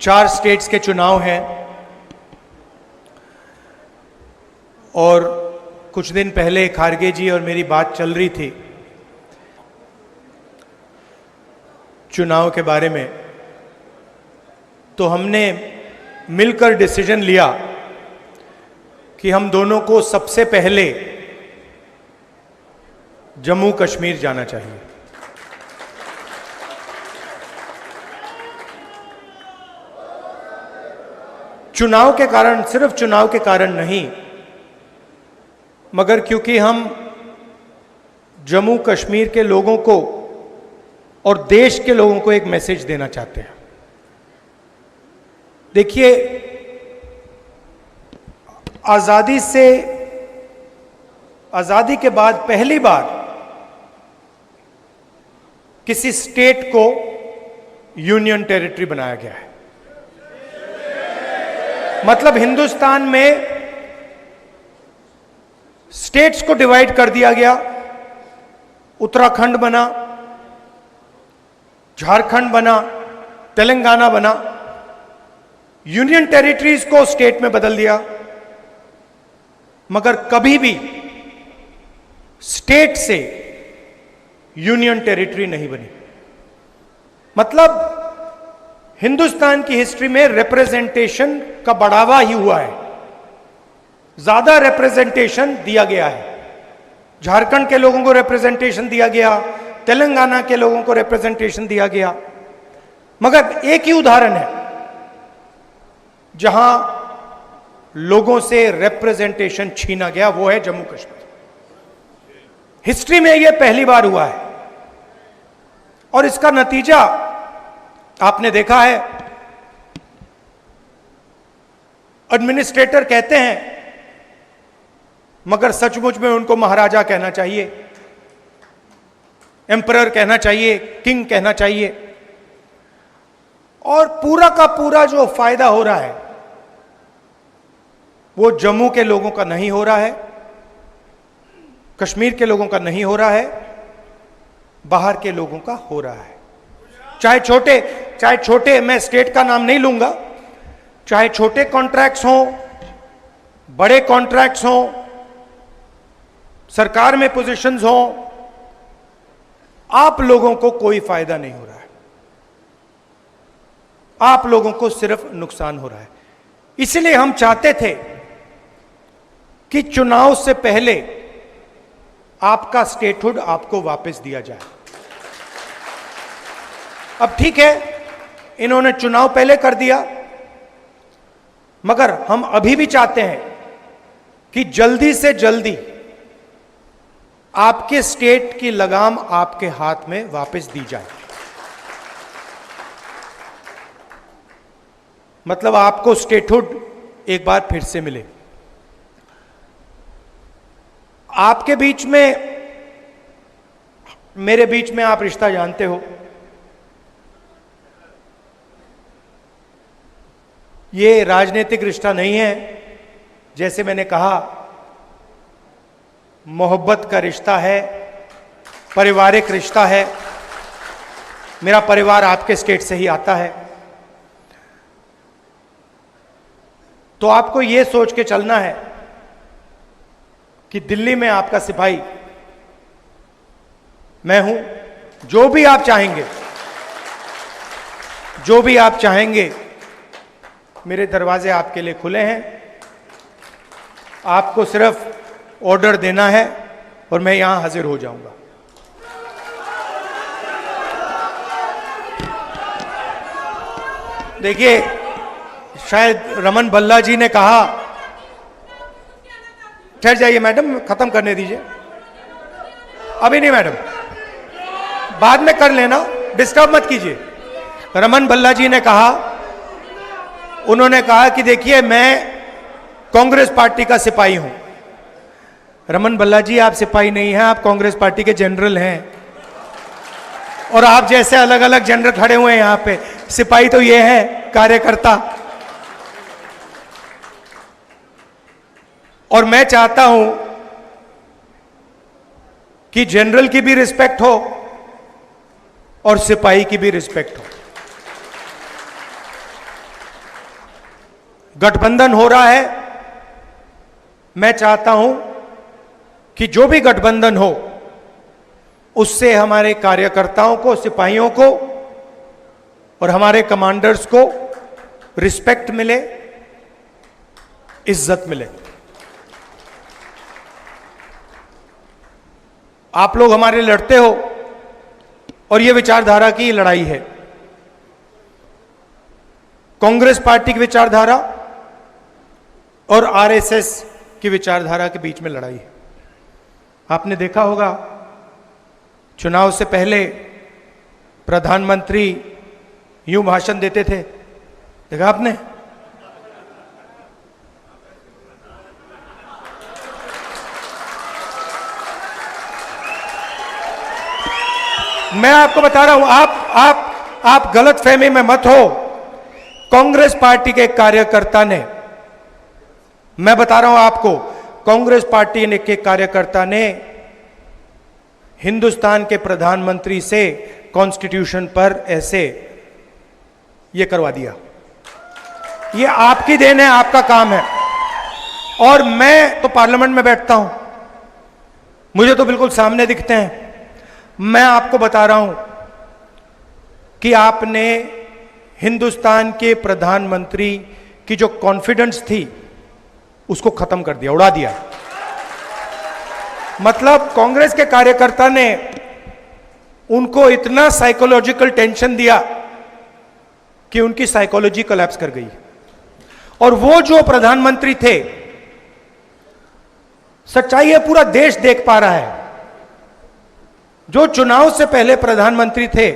4 states के चुनाव हैं और कुछ दिन पहले खारगे जी और मेरी बात चल रही थी चुनाव के बारे में, तो हमने मिलकर डिसीजन लिया कि हम दोनों को सबसे पहले जम्मू कश्मीर जाना चाहिए। चुनाव के कारण, सिर्फ चुनाव के कारण नहीं, मगर क्योंकि हम जम्मू कश्मीर के लोगों को और देश के लोगों को एक मैसेज देना चाहते हैं। देखिए, आजादी के बाद पहली बार किसी स्टेट को यूनियन टेरिटरी बनाया गया है। मतलब हिंदुस्तान में स्टेट्स को डिवाइड कर दिया गया। उत्तराखंड बना, झारखंड बना, तेलंगाना बना, यूनियन टेरिटरीज को स्टेट में बदल दिया, मगर कभी भी स्टेट से यूनियन टेरिटरी नहीं बनी। मतलब हिंदुस्तान की हिस्ट्री में रिप्रेजेंटेशन का बढ़ावा ही हुआ है, ज्यादा रिप्रेजेंटेशन दिया गया है। झारखंड के लोगों को रिप्रेजेंटेशन दिया गया, तेलंगाना के लोगों को रिप्रेजेंटेशन दिया गया, मगर एक ही उदाहरण है जहां लोगों से रिप्रेजेंटेशन छीना गया, वो है जम्मू कश्मीर। हिस्ट्री में यह पहली बार हुआ है और इसका नतीजा आपने देखा है। एडमिनिस्ट्रेटर कहते हैं, मगर सचमुच में उनको महाराजा कहना चाहिए, एम्परर कहना चाहिए, किंग कहना चाहिए। और पूरा का पूरा जो फायदा हो रहा है वो जम्मू के लोगों का नहीं हो रहा है, कश्मीर के लोगों का नहीं हो रहा है, बाहर के लोगों का हो रहा है। चाहे छोटे, मैं स्टेट का नाम नहीं लूंगा, चाहे छोटे कॉन्ट्रैक्ट्स हों, बड़े कॉन्ट्रैक्ट्स हों, सरकार में पोजीशंस हों, आप लोगों को कोई फायदा नहीं हो रहा है, आप लोगों को सिर्फ नुकसान हो रहा है। इसलिए हम चाहते थे कि चुनाव से पहले आपका स्टेटहुड आपको वापस दिया जाए। अब ठीक है, इन्होंने चुनाव पहले कर दिया, मगर हम अभी भी चाहते हैं कि जल्दी से जल्दी आपके स्टेट की लगाम आपके हाथ में वापस दी जाए। मतलब आपको स्टेटहुड एक बार फिर से मिले। आपके बीच में, मेरे बीच में आप रिश्ता जानते हो, ये राजनीतिक रिश्ता नहीं है। जैसे मैंने कहा, मोहब्बत का रिश्ता है, पारिवारिक रिश्ता है। मेरा परिवार आपके स्टेट से ही आता है, तो आपको यह सोच के चलना है कि दिल्ली में आपका सिपाही मैं हूं। जो भी आप चाहेंगे, मेरे दरवाजे आपके लिए खुले हैं। आपको सिर्फ ऑर्डर देना है और मैं यहां हाजिर हो जाऊंगा। देखिए, शायद रमन भल्ला जी ने कहा, ठहर जाइए मैडम, खत्म करने दीजिए। अभी नहीं मैडम, बाद में कर लेना, डिस्टर्ब मत कीजिए। रमन भल्ला जी ने कहा, उन्होंने कहा कि देखिए, मैं कांग्रेस पार्टी का सिपाही हूं। रमन भल्ला जी, आप सिपाही नहीं हैं, आप कांग्रेस पार्टी के जनरल हैं। और आप जैसे अलग अलग जनरल खड़े हुए हैं यहां पे। सिपाही तो ये है, कार्यकर्ता। और मैं चाहता हूं कि जनरल की भी रिस्पेक्ट हो और सिपाही की भी रिस्पेक्ट हो। गठबंधन हो रहा है, मैं चाहता हूं कि जो भी गठबंधन हो उससे हमारे कार्यकर्ताओं को, सिपाहियों को और हमारे कमांडर्स को रिस्पेक्ट मिले, इज्जत मिले। आप लोग हमारे लड़ते हो और यह विचारधारा की लड़ाई है। कांग्रेस पार्टी की विचारधारा और आरएसएस की विचारधारा के बीच में लड़ाई है। आपने देखा होगा चुनाव से पहले प्रधानमंत्री यूं भाषण देते थे, देखा आपने? मैं आपको बता रहा हूं, आप गलत फहमी में मत हो। कांग्रेस पार्टी के कार्यकर्ता ने, मैं बता रहा हूं आपको, कांग्रेस पार्टी के कार्यकर्ता ने हिंदुस्तान के प्रधानमंत्री से कॉन्स्टिट्यूशन पर ऐसे ये करवा दिया। ये आपकी देन है, आपका काम है। और मैं तो पार्लियामेंट में बैठता हूं, मुझे तो बिल्कुल सामने दिखते हैं। मैं आपको बता रहा हूं कि आपने हिंदुस्तान के प्रधानमंत्री की जो कॉन्फिडेंस थी उसको खत्म कर दिया, उड़ा दिया। मतलब कांग्रेस के कार्यकर्ता ने उनको इतना साइकोलॉजिकल टेंशन दिया कि उनकी साइकोलॉजी कोलैप्स कर गई। और वो जो प्रधानमंत्री थे, सच्चाई है पूरा देश देख पा रहा है, जो चुनाव से पहले प्रधानमंत्री थे,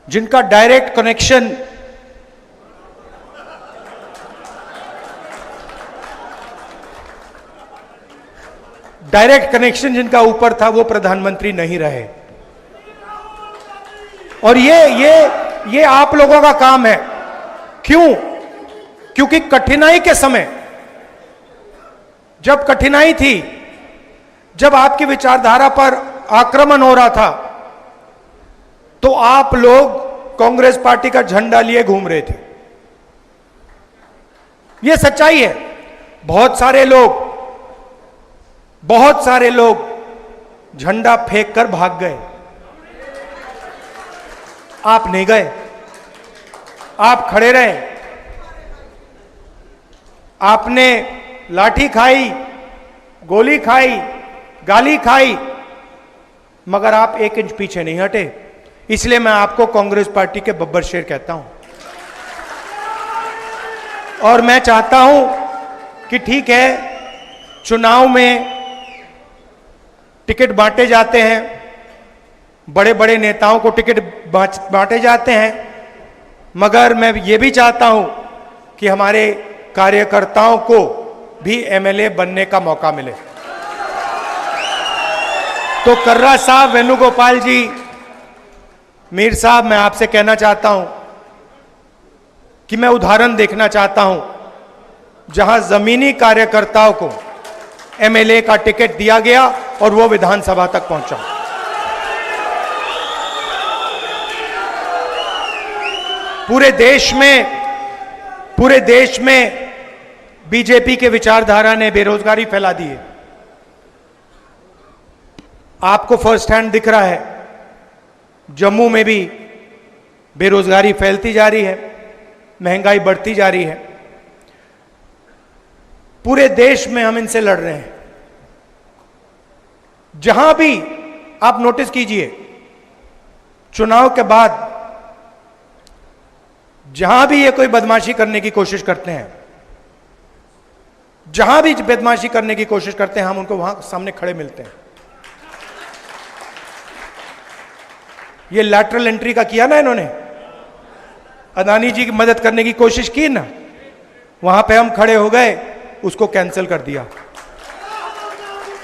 जिनका डायरेक्ट कनेक्शन जिनका ऊपर था, वो प्रधानमंत्री नहीं रहे। और ये आप लोगों का काम है। क्यों? क्योंकि कठिनाई के समय, जब कठिनाई थी, जब आपकी विचारधारा पर आक्रमण हो रहा था, तो आप लोग कांग्रेस पार्टी का झंडा लिए घूम रहे थे। यह सच्चाई है। बहुत सारे लोग झंडा फेंक कर भाग गए। आप नहीं गए, आप खड़े रहे। आपने लाठी खाई, गोली खाई, गाली खाई, मगर आप 1 इंच पीछे नहीं हटे। इसलिए मैं आपको कांग्रेस पार्टी के बब्बर शेर कहता हूं। और मैं चाहता हूं कि ठीक है, चुनाव में टिकट बांटे जाते हैं, बड़े बड़े नेताओं को टिकट बांटे जाते हैं, मगर मैं ये भी चाहता हूं कि हमारे कार्यकर्ताओं को भी एमएलए बनने का मौका मिले। तो कर्रा साहब, वेणुगोपाल जी, मीर साहब, मैं आपसे कहना चाहता हूं कि मैं उदाहरण देखना चाहता हूं जहां जमीनी कार्यकर्ताओं को एमएलए का टिकट दिया गया और वो विधानसभा तक पहुंचा। पूरे देश में बीजेपी के विचारधारा ने बेरोजगारी फैला दी है। आपको फर्स्ट हैंड दिख रहा है, जम्मू में भी बेरोजगारी फैलती जा रही है, महंगाई बढ़ती जा रही है। पूरे देश में हम इनसे लड़ रहे हैं। जहां भी आप नोटिस कीजिए, चुनाव के बाद जहां भी ये कोई बदमाशी करने की कोशिश करते हैं, जहां भी बदमाशी करने की कोशिश करते हैं, हम उनको वहां सामने खड़े मिलते हैं। ये लैटरल एंट्री का किया ना इन्होंने, अदानी जी की मदद करने की कोशिश की ना, वहां पे हम खड़े हो गए, उसको कैंसिल कर दिया।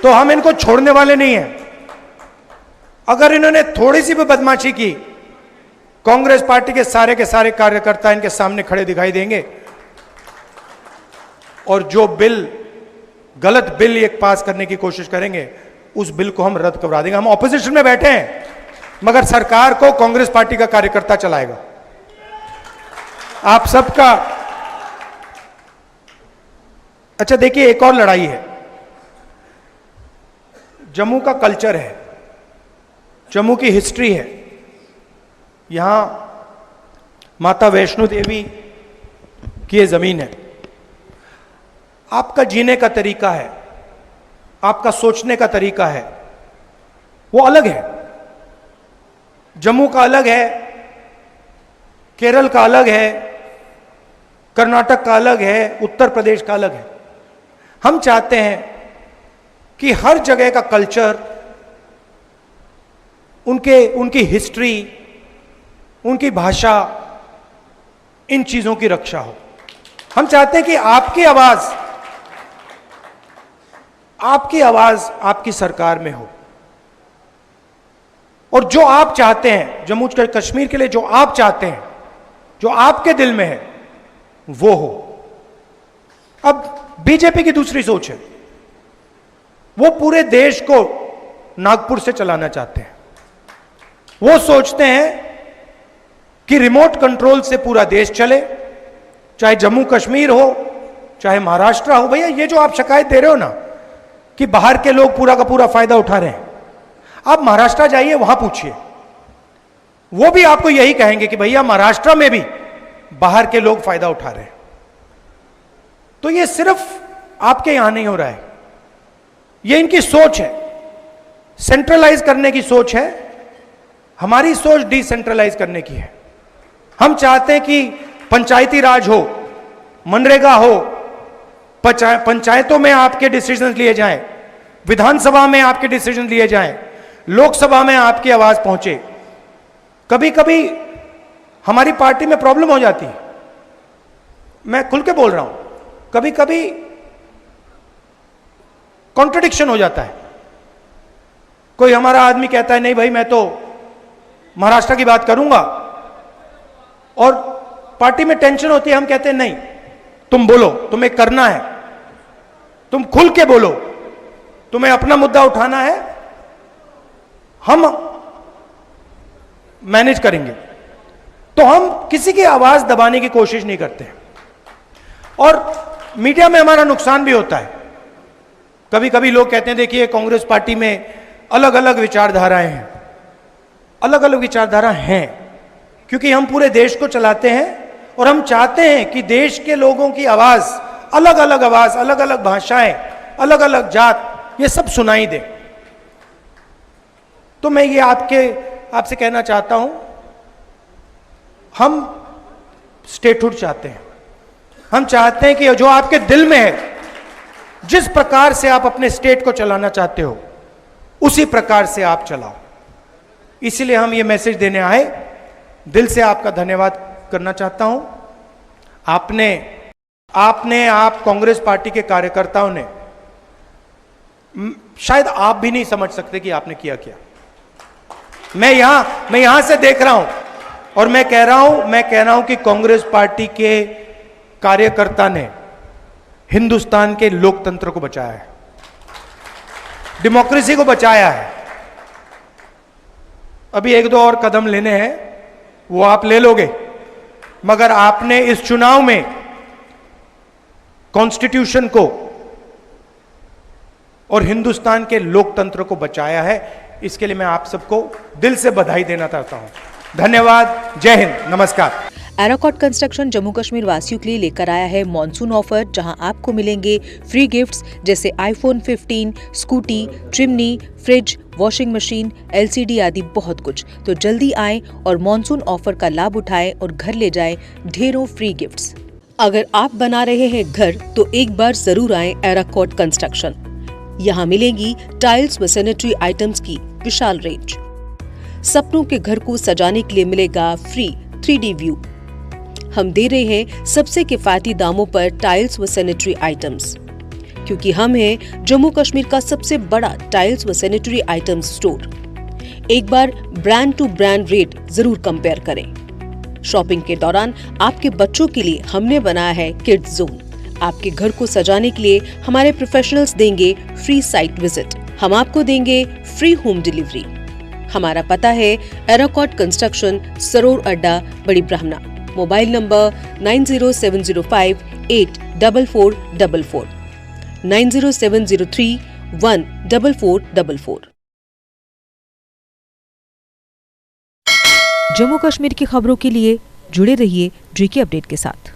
तो हम इनको छोड़ने वाले नहीं हैं। अगर इन्होंने थोड़ी सी भी बदमाशी की, कांग्रेस पार्टी के सारे कार्यकर्ता इनके सामने खड़े दिखाई देंगे और जो गलत बिल एक पास करने की कोशिश करेंगे, उस बिल को हम रद्द करवा देंगे। हम ऑपोजिशन में बैठे हैं, मगर सरकार को कांग्रेस पार्टी का कार्यकर्ता चलाएगा। अच्छा देखिए, एक और लड़ाई है, जम्मू का कल्चर है, जम्मू की हिस्ट्री है। यहां माता वैष्णो देवी की ये जमीन है। आपका जीने का तरीका है, आपका सोचने का तरीका है, वो अलग है। जम्मू का अलग है, केरल का अलग है, कर्नाटक का अलग है, उत्तर प्रदेश का अलग है। हम चाहते हैं कि हर जगह का कल्चर, उनकी हिस्ट्री, उनकी भाषा, इन चीजों की रक्षा हो। हम चाहते हैं कि आपकी आवाज आपकी सरकार में हो, और जो आप चाहते हैं जम्मू कश्मीर के लिए, जो आप चाहते हैं, जो आपके दिल में है, वो हो। अब बीजेपी की दूसरी सोच है, वो पूरे देश को नागपुर से चलाना चाहते हैं। वो सोचते हैं कि रिमोट कंट्रोल से पूरा देश चले, चाहे जम्मू कश्मीर हो, चाहे महाराष्ट्र हो। भैया, ये जो आप शिकायत दे रहे हो ना कि बाहर के लोग पूरा का पूरा फायदा उठा रहे हैं, आप महाराष्ट्र जाइए, वहां पूछिए, वो भी आपको यही कहेंगे कि भैया महाराष्ट्र में भी बाहर के लोग फायदा उठा रहे हैं। तो ये सिर्फ आपके यहां नहीं हो रहा है, ये इनकी सोच है, सेंट्रलाइज करने की सोच है। हमारी सोच डिसेंट्रलाइज करने की है। हम चाहते हैं कि पंचायती राज हो, मनरेगा हो, पंचायतों में आपके डिसीजन लिए जाएं, विधानसभा में आपके डिसीजन लिए जाएं, लोकसभा में आपकी आवाज पहुंचे। कभी कभी हमारी पार्टी में प्रॉब्लम हो जाती है, मैं खुल के बोल रहा हूं, कभी कभी कॉन्ट्रडिक्शन हो जाता है। कोई हमारा आदमी कहता है नहीं भाई मैं तो महाराष्ट्र की बात करूंगा, और पार्टी में टेंशन होती है, हम कहते हैं नहीं तुम बोलो, तुम्हें करना है, तुम खुल के बोलो, तुम्हें अपना मुद्दा उठाना है, हम मैनेज करेंगे। तो हम किसी की आवाज दबाने की कोशिश नहीं करते, और मीडिया में हमारा नुकसान भी होता है। कभी कभी लोग कहते हैं देखिए कांग्रेस पार्टी में अलग अलग विचारधाराएं हैं, अलग अलग विचारधारा हैं, क्योंकि हम पूरे देश को चलाते हैं और हम चाहते हैं कि देश के लोगों की आवाज, अलग अलग भाषाएं, अलग अलग जात, ये सब सुनाई दे। तो मैं ये आपसे कहना चाहता हूं, हम स्टेटहुड चाहते हैं। हम चाहते हैं कि जो आपके दिल में है, जिस प्रकार से आप अपने स्टेट को चलाना चाहते हो, उसी प्रकार से आप चलाओ। इसीलिए हम ये मैसेज देने आए। दिल से आपका धन्यवाद करना चाहता हूं। आप कांग्रेस पार्टी के कार्यकर्ताओं ने, शायद आप भी नहीं समझ सकते कि आपने किया क्या। मैं यहां से देख रहा हूं, और मैं कह रहा हूं कि कांग्रेस पार्टी के कार्यकर्ता ने हिंदुस्तान के लोकतंत्र को बचाया है, डेमोक्रेसी को बचाया है। अभी एक दो और कदम लेने हैं, वो आप ले लोगे, मगर आपने इस चुनाव में कॉन्स्टिट्यूशन को और हिंदुस्तान के लोकतंत्र को बचाया है। इसके लिए मैं आप सबको दिल से बधाई देना चाहता हूं। धन्यवाद, जय हिंद, नमस्कार। एराकॉट कंस्ट्रक्शन जम्मू कश्मीर वासियों के लिए लेकर आया है मॉनसून ऑफर, जहां आपको मिलेंगे फ्री गिफ्ट्स जैसे iPhone 15, scooty, chimney, fridge, washing machine, LCD आदि बहुत कुछ। तो जल्दी आएं और मॉनसून ऑफर का लाभ उठाएं और घर ले जाएं ढेरों फ्री गिफ्ट्स। अगर आप बना रहे हैं घर तो एक बार जरूर आएं एराकॉट कंस्ट्रक्शन। यहाँ मिलेगी टाइल्स व सैनिटरी आइटम्स की विशाल रेंज। सपनों के घर को सजाने के लिए मिलेगा फ्री 3D व्यू। हम दे रहे हैं सबसे किफायती दामों पर टाइल्स व सैनिटरी आइटम्स, क्योंकि हम हैं जम्मू कश्मीर का सबसे बड़ा टाइल्स व सैनिटरी आइटम्स स्टोर। एक बार ब्रांड टू ब्रांड रेट जरूर कंपेयर करें। शॉपिंग के दौरान आपके बच्चों के लिए हमने बनाया है किड्स जोन। आपके घर को सजाने के लिए हमारे प्रोफेशनल्स देंगे फ्री साइट विजिट। हम आपको देंगे फ्री होम डिलीवरी। हमारा पता है एराकॉट कंस्ट्रक्शन, सरोर अड्डा, बड़ी ब्राह्मणा। Mobile number 9070584444। 9070314444। जम्मू कश्मीर की खबरों के लिए जुड़े रहिए GK अपडेट के साथ।